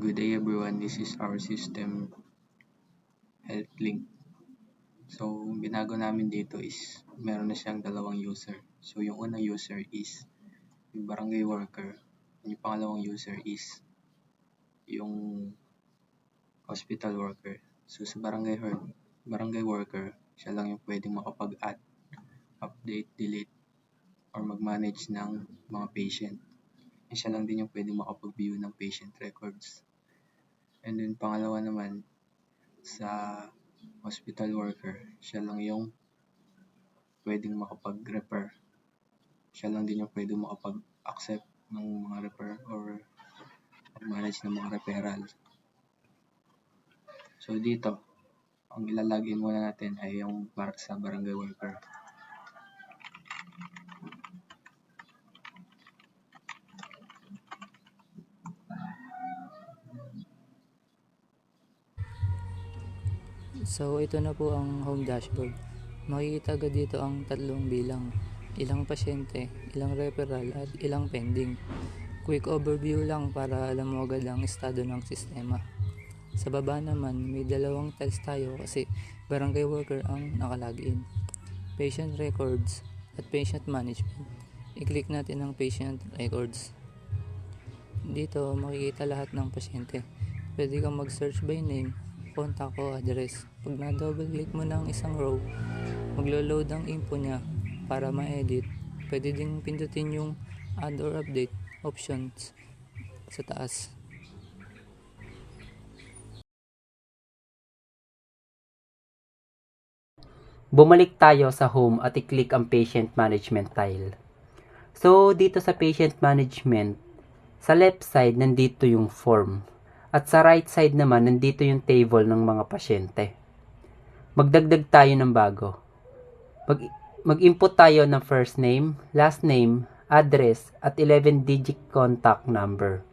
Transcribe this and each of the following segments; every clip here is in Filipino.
Good day everyone, this is our system health link. So, binago namin dito is meron na siyang dalawang user. So, yung unang user is yung barangay worker. Yung pangalawang user is yung hospital worker. So, sa barangay worker, siya lang yung pwedeng makapag-add, update, delete, or mag-manage ng mga patient. And siya lang din yung pwedeng makapag-view ng patient records. And then pangalawa naman, sa hospital worker, siya lang yung pwedeng makapag-refer. Siya lang din yung pwedeng makapag-accept ng mga refer or mag-manage ng mga referral. So dito, ang ilalagin muna natin ay yung sa barangay worker. So ito na po ang home dashboard. Makikita agad dito ang tatlong bilang, ilang pasyente, ilang referral at ilang pending. Quick overview lang para alam mo agad ang estado ng sistema. Sa baba naman may dalawang tiles tayo kasi barangay worker ang nakalagin. Patient records at patient management. I-click natin ang patient records. Dito makikita lahat ng pasyente. Pwede kang mag-search by name, contact o address. Pag na-double click mo ng isang row, maglo-load ang info niya para ma-edit. Pwede ding pindutin yung add or update options sa taas. Bumalik tayo sa home at i-click ang patient management tile. So, dito sa patient management, sa left side nandito yung form. At sa right side naman nandito yung table ng mga pasyente. Magdagdag tayo ng bago. Mag-input tayo ng first name, last name, address, at 11-digit contact number.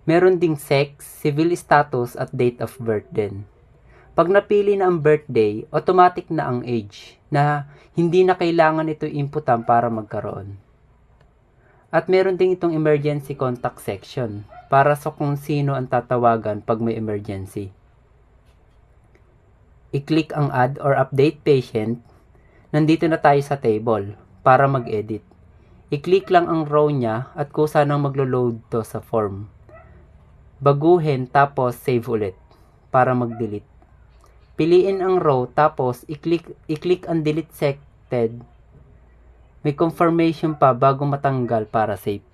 Meron ding sex, civil status, at date of birth din. Pag napili na ang birthday, automatic na ang age na hindi na kailangan ito inputan para magkaroon. At meron ding itong emergency contact section para sa kung sino ang tatawagan pag may emergency. I-click ang add or update patient. Nandito na tayo sa table para mag-edit. I-click lang ang row niya at kusa nang maglo-load to sa form. Baguhin tapos save ulit para mag-delete. Piliin ang row tapos i-click ang delete selected. May confirmation pa bago matanggal para save.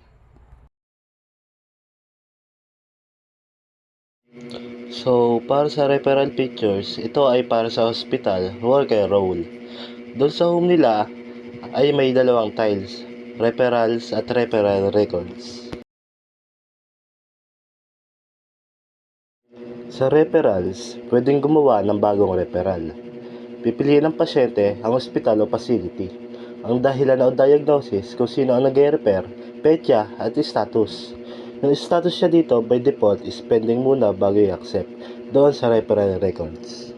So, para sa referral pictures, ito ay para sa hospital worker role. Doon sa home nila ay may dalawang tiles, referrals at referral records. Sa referrals, pwedeng gumawa ng bagong referral. Pipiliin ng pasyente ang hospital o facility, ang dahilan o diagnosis kung sino ang nag-refer, petsa at status. Yung status siya dito by default is pending muna bago i-accept doon sa referral records.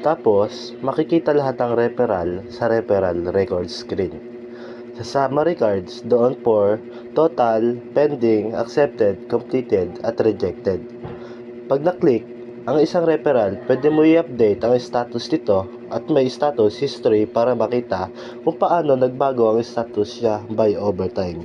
Tapos, makikita lahat ng referral sa referral record screen. Sa summary cards, doon for total, pending, accepted, completed, at rejected. Pag na-click ang isang referral, pwede mo i-update ang status nito at may status history para makita kung paano nagbago ang status niya by overtime.